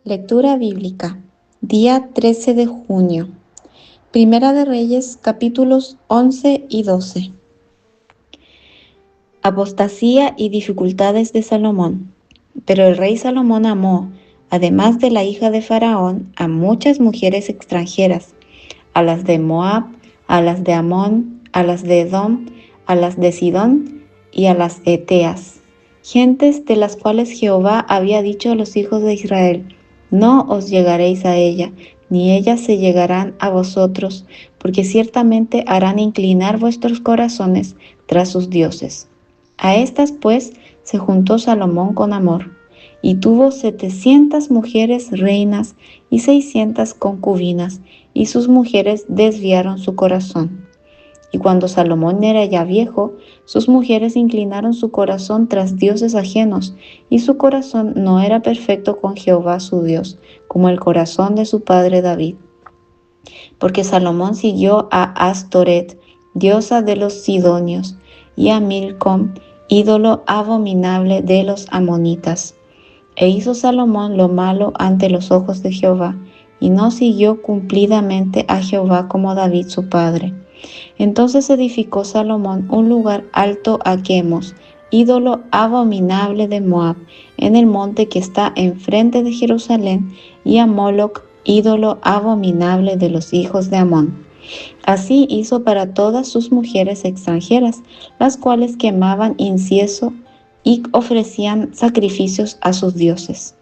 Lectura bíblica, día 13 de junio. Primera de Reyes, capítulos 11 y 12. Apostasía y dificultades de Salomón. Pero el rey Salomón amó, además de la hija de Faraón, a muchas mujeres extranjeras, a las de Moab, a las de Amón, a las de Edom, a las de Sidón y a las Eteas, gentes de las cuales Jehová había dicho a los hijos de Israel: no os llegaréis a ella, ni ellas se llegarán a vosotros, porque ciertamente harán inclinar vuestros corazones tras sus dioses. A estas pues se juntó Salomón con amor, y tuvo 700 mujeres reinas y 600 concubinas, y sus mujeres desviaron su corazón. Y cuando Salomón era ya viejo, sus mujeres inclinaron su corazón tras dioses ajenos, y su corazón no era perfecto con Jehová su Dios, como el corazón de su padre David. Porque Salomón siguió a Astoret, diosa de los sidonios, y a Milcom, ídolo abominable de los amonitas. E hizo Salomón lo malo ante los ojos de Jehová, y no siguió cumplidamente a Jehová como David su padre. Entonces edificó Salomón un lugar alto a Quemos, ídolo abominable de Moab, en el monte que está enfrente de Jerusalén, y a Moloc, ídolo abominable de los hijos de Amón. Así hizo para todas sus mujeres extranjeras, las cuales quemaban incienso y ofrecían sacrificios a sus dioses.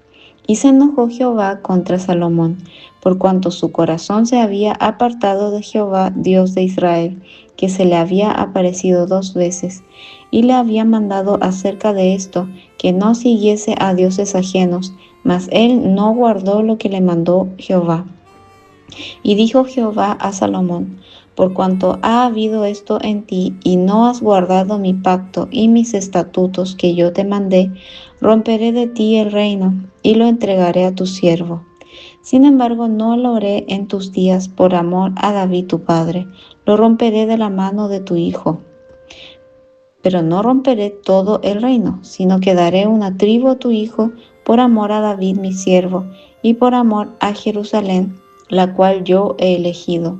Y se enojó Jehová contra Salomón, por cuanto su corazón se había apartado de Jehová, Dios de Israel, que se le había aparecido 2 veces, y le había mandado acerca de esto, que no siguiese a dioses ajenos, mas él no guardó lo que le mandó Jehová. Y dijo Jehová a Salomón: por cuanto ha habido esto en ti, y no has guardado mi pacto y mis estatutos que yo te mandé, romperé de ti el reino, y lo entregaré a tu siervo. Sin embargo, no lo haré en tus días por amor a David tu padre, lo romperé de la mano de tu hijo. Pero no romperé todo el reino, sino que daré una tribu a tu hijo por amor a David mi siervo, y por amor a Jerusalén, la cual yo he elegido.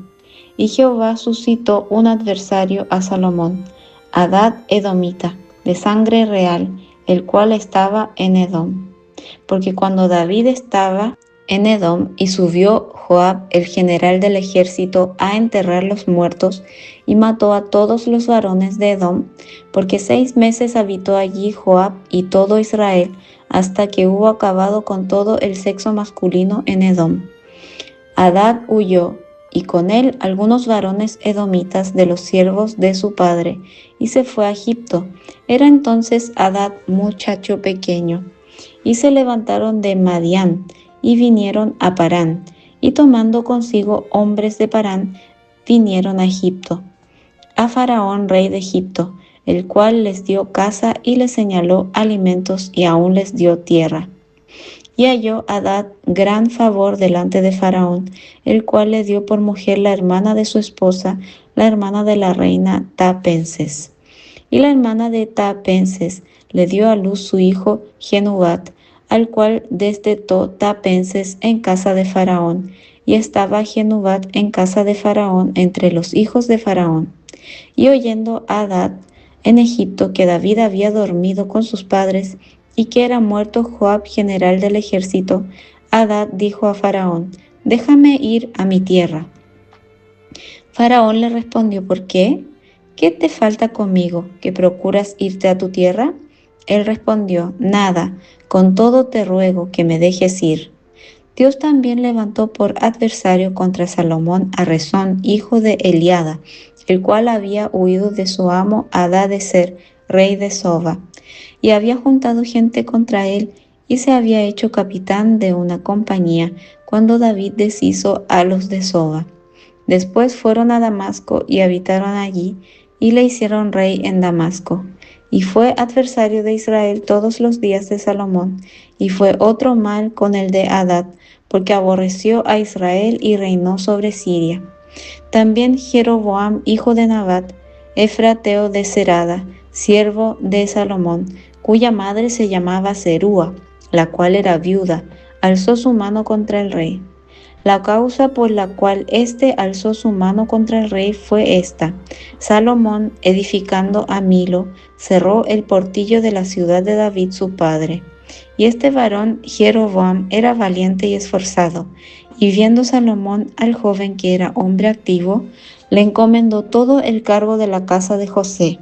Y Jehová suscitó un adversario a Salomón, Hadad edomita, de sangre real, el cual estaba en Edom. Porque cuando David estaba en Edom, y subió Joab, el general del ejército, a enterrar los muertos, y mató a todos los varones de Edom, porque 6 meses habitó allí Joab y todo Israel, hasta que hubo acabado con todo el sexo masculino en Edom. Hadad huyó, y con él algunos varones edomitas de los siervos de su padre, y se fue a Egipto. Era entonces Hadad muchacho pequeño. Y se levantaron de Madián, y vinieron a Parán, y tomando consigo hombres de Parán, vinieron a Egipto, a Faraón rey de Egipto, el cual les dio casa y les señaló alimentos y aún les dio tierra. Y halló Hadad gran favor delante de Faraón, el cual le dio por mujer la hermana de su esposa, la hermana de la reina Tapenses. Y la hermana de Tapenses le dio a luz su hijo Genubat, al cual destetó Tapenses en casa de Faraón, y estaba Genubat en casa de Faraón entre los hijos de Faraón. Y oyendo Hadad en Egipto que David había dormido con sus padres, y que era muerto Joab general del ejército, Hadad dijo a Faraón: déjame ir a mi tierra. Faraón le respondió: ¿por qué? ¿Qué te falta conmigo, que procuras irte a tu tierra? Él respondió: nada, con todo te ruego que me dejes ir. Dios también levantó por adversario contra Salomón a Rezón, hijo de Eliada, el cual había huido de su amo Hadadezer, rey de Soba, y había juntado gente contra él, y se había hecho capitán de una compañía, cuando David deshizo a los de Soba. Después fueron a Damasco y habitaron allí, y le hicieron rey en Damasco. Y fue adversario de Israel todos los días de Salomón, y fue otro mal con el de Hadad, porque aborreció a Israel y reinó sobre Siria. También Jeroboam, hijo de Nabat, efrateo de Serada, siervo de Salomón, cuya madre se llamaba Zerúa, la cual era viuda, alzó su mano contra el rey. La causa por la cual éste alzó su mano contra el rey fue esta: Salomón, edificando a Milo, cerró el portillo de la ciudad de David su padre. Y este varón Jeroboam era valiente y esforzado, y viendo Salomón al joven que era hombre activo, le encomendó todo el cargo de la casa de José.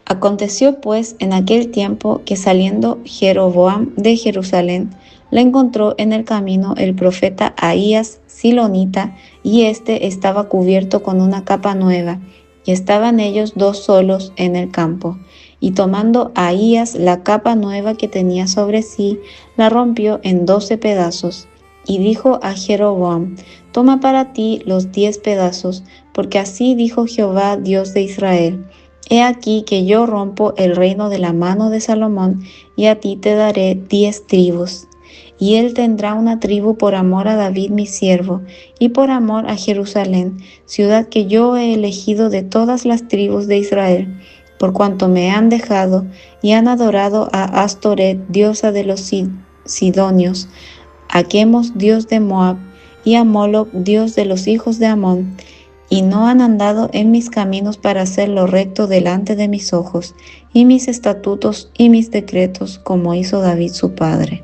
Aconteció pues en aquel tiempo que saliendo Jeroboam de Jerusalén, le encontró en el camino el profeta Ahías Silonita, y éste estaba cubierto con una capa nueva, y estaban ellos dos solos en el campo. Y tomando Ahías la capa nueva que tenía sobre sí, la rompió en 12 pedazos. Y dijo a Jeroboam: Toma para ti los 10 pedazos, porque así dijo Jehová, Dios de Israel: He aquí que yo rompo el reino de la mano de Salomón, y a ti te daré 10 tribus. Y él tendrá una tribu por amor a David mi siervo, y por amor a Jerusalén, ciudad que yo he elegido de todas las tribus de Israel, por cuanto me han dejado y han adorado a Astoret, diosa de los sidonios, a Quemos, dios de Moab, y a Moloc, dios de los hijos de Amón, y no han andado en mis caminos para hacer lo recto delante de mis ojos, y mis estatutos y mis decretos, como hizo David su padre.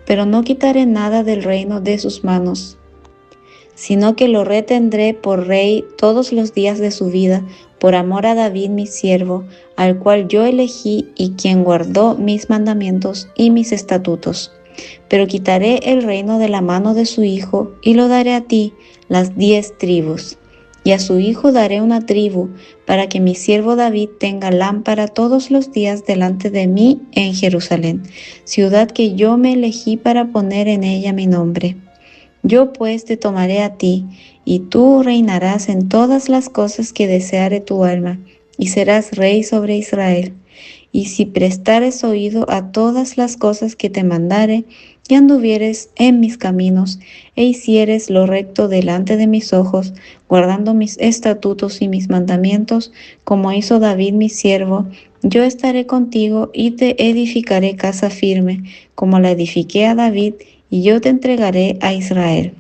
Pero no quitaré nada del reino de sus manos, sino que lo retendré por rey todos los días de su vida, por amor a David mi siervo, al cual yo elegí y quien guardó mis mandamientos y mis estatutos. Pero quitaré el reino de la mano de su hijo, y lo daré a ti, las 10 tribus. Y a su hijo daré una tribu, para que mi siervo David tenga lámpara todos los días delante de mí en Jerusalén, ciudad que yo me elegí para poner en ella mi nombre. Yo pues te tomaré a ti, y tú reinarás en todas las cosas que deseare tu alma, y serás rey sobre Israel. Y si prestares oído a todas las cosas que te mandare, y anduvieres en mis caminos, e hicieres lo recto delante de mis ojos, guardando mis estatutos y mis mandamientos, como hizo David mi siervo, yo estaré contigo y te edificaré casa firme, como la edifiqué a David, y yo te entregaré a Israel.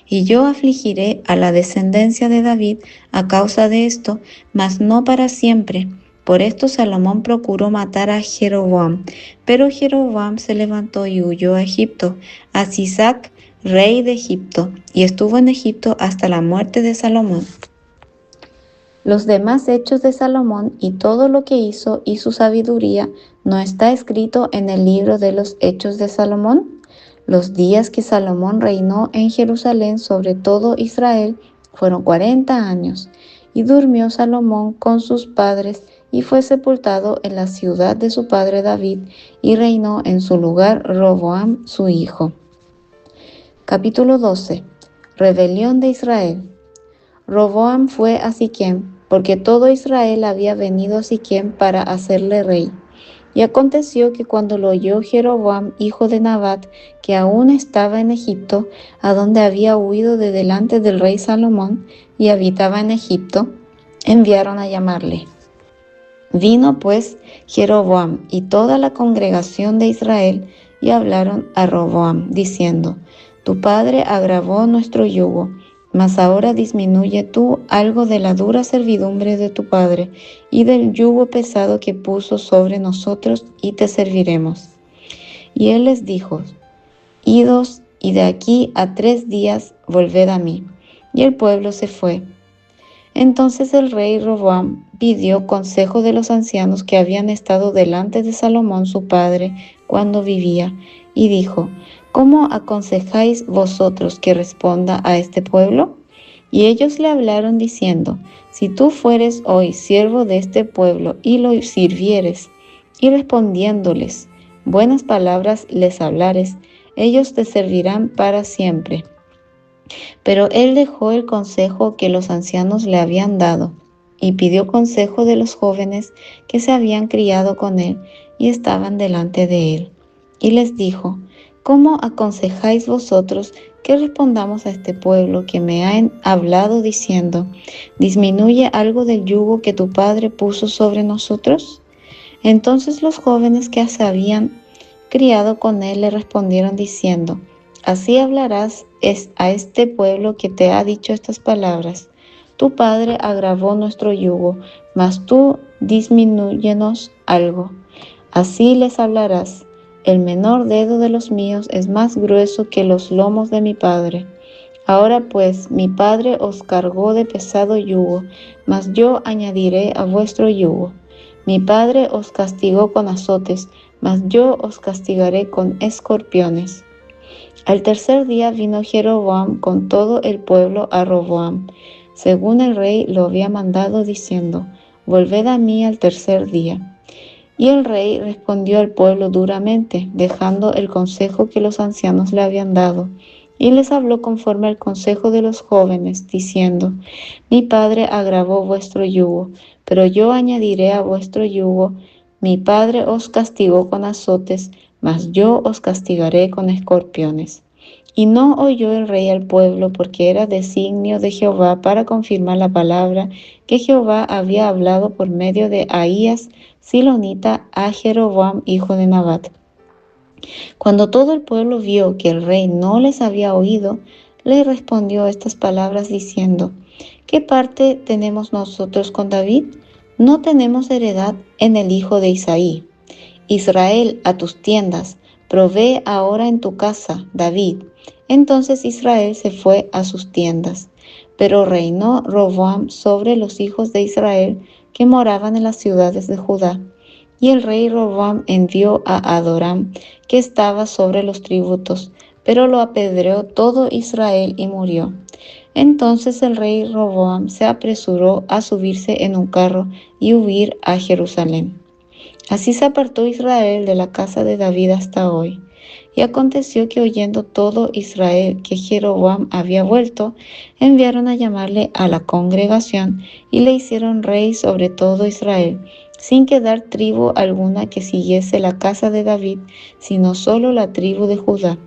Y yo afligiré a la descendencia de David a causa de esto, mas no para siempre. Por esto Salomón procuró matar a Jeroboam, pero Jeroboam se levantó y huyó a Egipto, a Sisac, rey de Egipto, y estuvo en Egipto hasta la muerte de Salomón. Los demás hechos de Salomón y todo lo que hizo y su sabiduría, ¿no está escrito en el libro de los hechos de Salomón? Los días que Salomón reinó en Jerusalén sobre todo Israel fueron 40 años, y durmió Salomón con sus padres, y fue sepultado en la ciudad de su padre David, y reinó en su lugar Roboam su hijo. Capítulo 12. Rebelión de Israel. Roboam fue a Siquem, porque todo Israel había venido a Siquem para hacerle rey. Y aconteció que cuando lo oyó Jeroboam, hijo de Nabat, que aún estaba en Egipto, a donde había huido de delante del rey Salomón, y habitaba en Egipto, enviaron a llamarle. Vino pues Jeroboam y toda la congregación de Israel, y hablaron a Roboam, diciendo: Tu padre agravó nuestro yugo, mas ahora disminuye tú algo de la dura servidumbre de tu padre, y del yugo pesado que puso sobre nosotros, y te serviremos. Y él les dijo: Idos, y de aquí a 3 días volved a mí. Y el pueblo se fue. Entonces el rey Roboam pidió consejo de los ancianos que habían estado delante de Salomón su padre cuando vivía, y dijo: ¿Cómo aconsejáis vosotros que responda a este pueblo? Y ellos le hablaron diciendo: Si tú fueres hoy siervo de este pueblo y lo sirvieres, y respondiéndoles buenas palabras les hablares, ellos te servirán para siempre. Pero él dejó el consejo que los ancianos le habían dado, y pidió consejo de los jóvenes que se habían criado con él y estaban delante de él. Y les dijo: ¿Cómo aconsejáis vosotros que respondamos a este pueblo que me ha hablado diciendo: disminuye algo del yugo que tu padre puso sobre nosotros? Entonces los jóvenes que criado con él le respondieron diciendo: Así hablarás a este pueblo que te ha dicho estas palabras. Tu padre agravó nuestro yugo, mas tú disminúyenos algo. Así les hablarás: el menor dedo de los míos es más grueso que los lomos de mi padre. Ahora pues, mi padre os cargó de pesado yugo, mas yo añadiré a vuestro yugo. Mi padre os castigó con azotes, mas yo os castigaré con escorpiones. Al tercer día vino Jeroboam con todo el pueblo a Roboam, según el rey lo había mandado, diciendo: Volved a mí al tercer día. Y el rey respondió al pueblo duramente, dejando el consejo que los ancianos le habían dado, y les habló conforme al consejo de los jóvenes, diciendo: Mi padre agravó vuestro yugo, pero yo añadiré a vuestro yugo. Mi padre os castigó con azotes, mas yo os castigaré con escorpiones. Y no oyó el rey al pueblo, porque era designio de Jehová para confirmar la palabra que Jehová había hablado por medio de Ahías silonita a Jeroboam hijo de Nabat. Cuando todo el pueblo vio que el rey no les había oído, le respondió estas palabras diciendo: ¿Qué parte tenemos nosotros con David? No tenemos heredad en el hijo de Isaí. Israel, a tus tiendas, provee ahora en tu casa, David. Entonces Israel se fue a sus tiendas. Pero reinó Roboam sobre los hijos de Israel que moraban en las ciudades de Judá. Y el rey Roboam envió a Adoram, que estaba sobre los tributos, pero lo apedreó todo Israel y murió. Entonces el rey Roboam se apresuró a subirse en un carro y huir a Jerusalén. Así se apartó Israel de la casa de David hasta hoy. Y aconteció que oyendo todo Israel que Jeroboam había vuelto, enviaron a llamarle a la congregación y le hicieron rey sobre todo Israel, sin quedar tribu alguna que siguiese la casa de David, sino solo la tribu de Judá.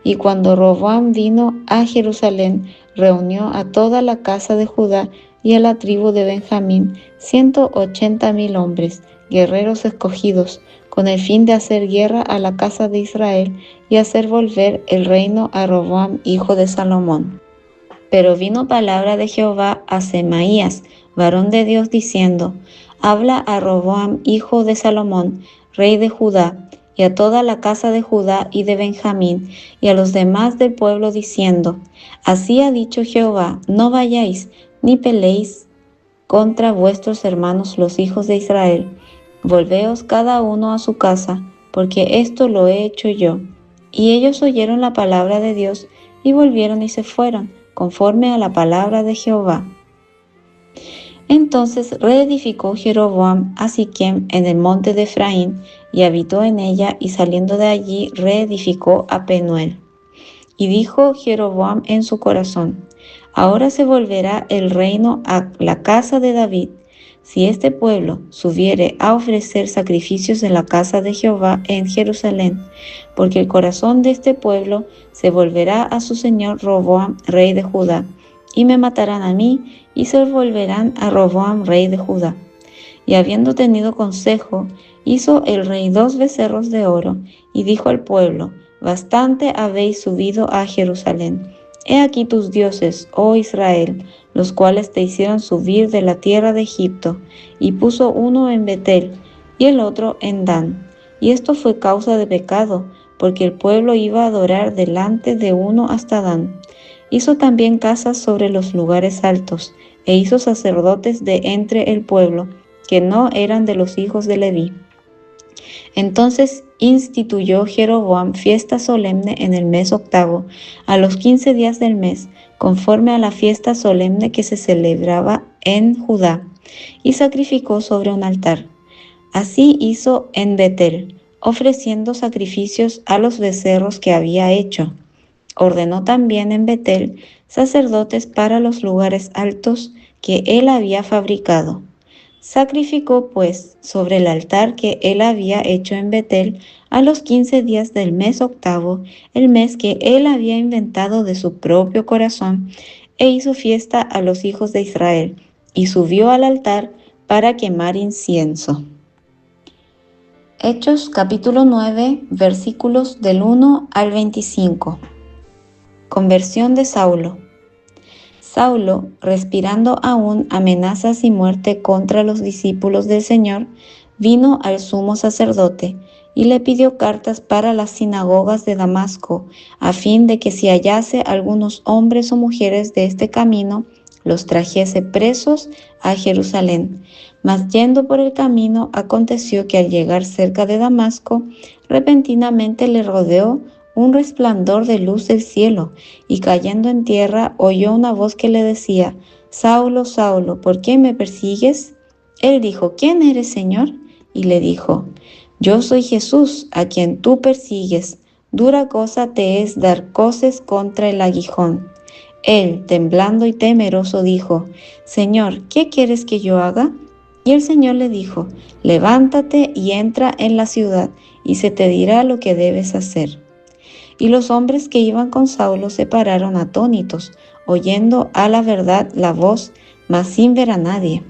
Y cuando Roboam vino a Jerusalén, reunió a toda la casa de Judá y a la tribu de Benjamín, 180,000 hombres, guerreros escogidos, con el fin de hacer guerra a la casa de Israel y hacer volver el reino a Roboam, hijo de Salomón. Pero vino palabra de Jehová a Semaías, varón de Dios, diciendo: Habla a Roboam, hijo de Salomón, rey de Judá, y a toda la casa de Judá y de Benjamín, y a los demás del pueblo, diciendo: Así ha dicho Jehová: No vayáis, ni peleéis contra vuestros hermanos los hijos de Israel. Volveos cada uno a su casa, porque esto lo he hecho yo. Y ellos oyeron la palabra de Dios, y volvieron y se fueron, conforme a la palabra de Jehová. Entonces reedificó Jeroboam a Siquem en el monte de Efraín, y habitó en ella, y saliendo de allí reedificó a Penuel. Y dijo Jeroboam en su corazón: Ahora se volverá el reino a la casa de David, si este pueblo subiere a ofrecer sacrificios en la casa de Jehová en Jerusalén, porque el corazón de este pueblo se volverá a su señor Roboam, rey de Judá, y me matarán a mí, y se volverán a Roboam, rey de Judá. Y habiendo tenido consejo, hizo el rey 2 becerros de oro, y dijo al pueblo: Bastante habéis subido a Jerusalén. He aquí tus dioses, oh Israel, los cuales te hicieron subir de la tierra de Egipto, y puso uno en Betel, y el otro en Dan. Y esto fue causa de pecado, porque el pueblo iba a adorar delante de uno hasta Dan. Hizo también casas sobre los lugares altos, e hizo sacerdotes de entre el pueblo, que no eran de los hijos de Leví. Entonces instituyó Jeroboam fiesta solemne en el mes 8, a los 15 días del mes, conforme a la fiesta solemne que se celebraba en Judá, y sacrificó sobre un altar. Así hizo en Betel, ofreciendo sacrificios a los becerros que había hecho. Ordenó también en Betel sacerdotes para los lugares altos que él había fabricado. Sacrificó pues sobre el altar que él había hecho en Betel a los 15 días del mes 8, el mes que él había inventado de su propio corazón, e hizo fiesta a los hijos de Israel, y subió al altar para quemar incienso. Hechos capítulo 9, versículos del 1 al 25. Conversión de Saulo. Saulo, respirando aún amenazas y muerte contra los discípulos del Señor, vino al sumo sacerdote y le pidió cartas para las sinagogas de Damasco, a fin de que si hallase algunos hombres o mujeres de este camino, los trajese presos a Jerusalén. Mas yendo por el camino, aconteció que al llegar cerca de Damasco, repentinamente le rodeó un resplandor de luz del cielo, y cayendo en tierra oyó una voz que le decía: Saulo, Saulo, ¿por qué me persigues? Él dijo: ¿Quién eres, Señor? Y le dijo: Yo soy Jesús, a quien tú persigues. Dura cosa te es dar coces contra el aguijón. Él, temblando y temeroso, dijo: Señor, ¿qué quieres que yo haga? Y el Señor le dijo: Levántate y entra en la ciudad, y se te dirá lo que debes hacer. Y los hombres que iban con Saulo se pararon atónitos, oyendo a la verdad la voz, mas sin ver a nadie.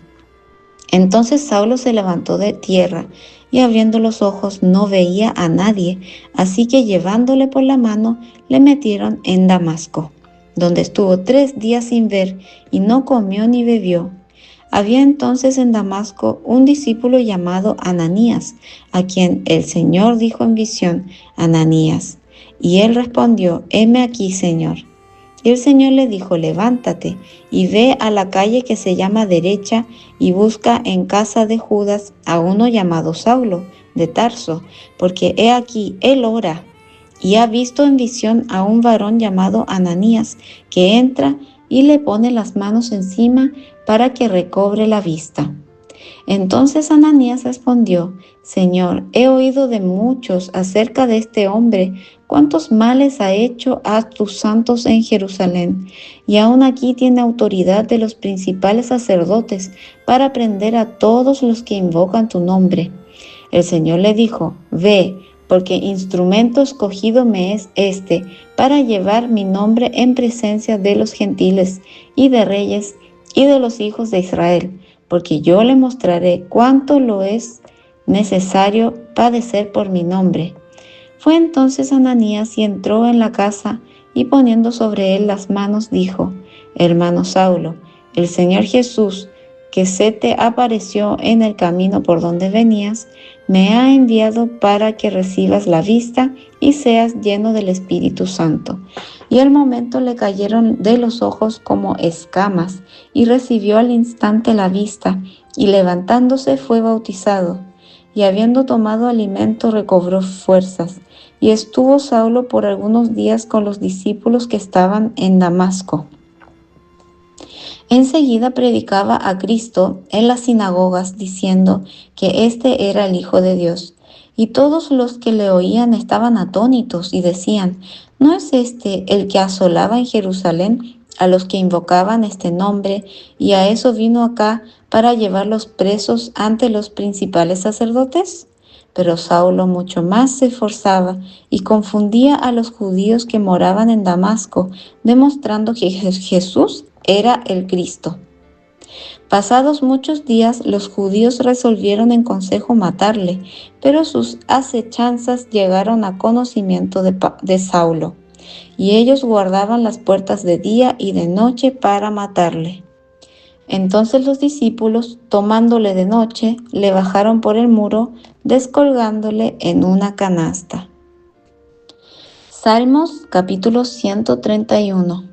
Entonces Saulo se levantó de tierra, y abriendo los ojos no veía a nadie, así que llevándole por la mano le metieron en Damasco, donde estuvo 3 días sin ver, y no comió ni bebió. Había entonces en Damasco un discípulo llamado Ananías, a quien el Señor dijo en visión: Ananías. Y él respondió: Heme aquí, Señor. Y el Señor le dijo: Levántate y ve a la calle que se llama Derecha, y busca en casa de Judas a uno llamado Saulo, de Tarso, porque he aquí él ora, y ha visto en visión a un varón llamado Ananías, que entra y le pone las manos encima para que recobre la vista. Entonces Ananías respondió: Señor, he oído de muchos acerca de este hombre, cuántos males ha hecho a tus santos en Jerusalén, y aún aquí tiene autoridad de los principales sacerdotes para prender a todos los que invocan tu nombre. El Señor le dijo: Ve, porque instrumento escogido me es este, para llevar mi nombre en presencia de los gentiles y de reyes y de los hijos de Israel, porque yo le mostraré cuánto lo es necesario padecer por mi nombre. Fue entonces Ananías y entró en la casa, y poniendo sobre él las manos dijo: Hermano Saulo, el Señor Jesús, que se te apareció en el camino por donde venías, me ha enviado para que recibas la vista y seas lleno del Espíritu Santo. Y al momento le cayeron de los ojos como escamas, y recibió al instante la vista, y levantándose fue bautizado. Y habiendo tomado alimento recobró fuerzas. Y estuvo Saulo por algunos días con los discípulos que estaban en Damasco. Enseguida predicaba a Cristo en las sinagogas, diciendo que éste era el Hijo de Dios. Y todos los que le oían estaban atónitos y decían: ¿No es este el que asolaba en Jerusalén a los que invocaban este nombre, y a eso vino acá para llevarlos presos ante los principales sacerdotes? Pero Saulo mucho más se esforzaba y confundía a los judíos que moraban en Damasco, demostrando que Jesús era el Cristo. Pasados muchos días, los judíos resolvieron en consejo matarle, pero sus acechanzas llegaron a conocimiento de Saulo, y ellos guardaban las puertas de día y de noche para matarle. Entonces los discípulos, tomándole de noche, le bajaron por el muro, descolgándole en una canasta. Salmos capítulo 131.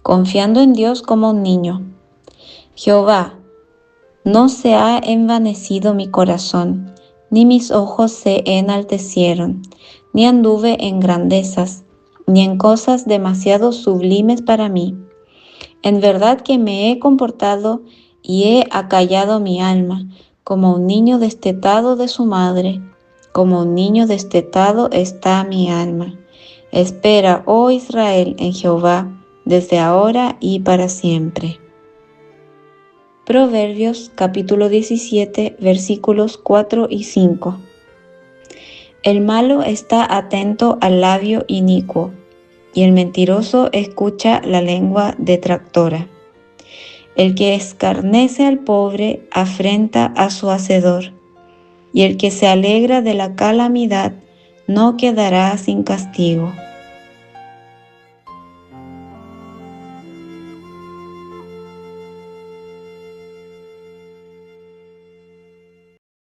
Confiando en Dios como un niño. Jehová, no se ha envanecido mi corazón, ni mis ojos se enaltecieron, ni anduve en grandezas, ni en cosas demasiado sublimes para mí. En verdad que me he comportado y he acallado mi alma, como un niño destetado de su madre, como un niño destetado está mi alma. Espera, oh Israel, en Jehová, desde ahora y para siempre. Proverbios capítulo 17, versículos 4 y 5. El malo está atento al labio inicuo, y el mentiroso escucha la lengua detractora. El que escarnece al pobre afrenta a su hacedor, y el que se alegra de la calamidad no quedará sin castigo.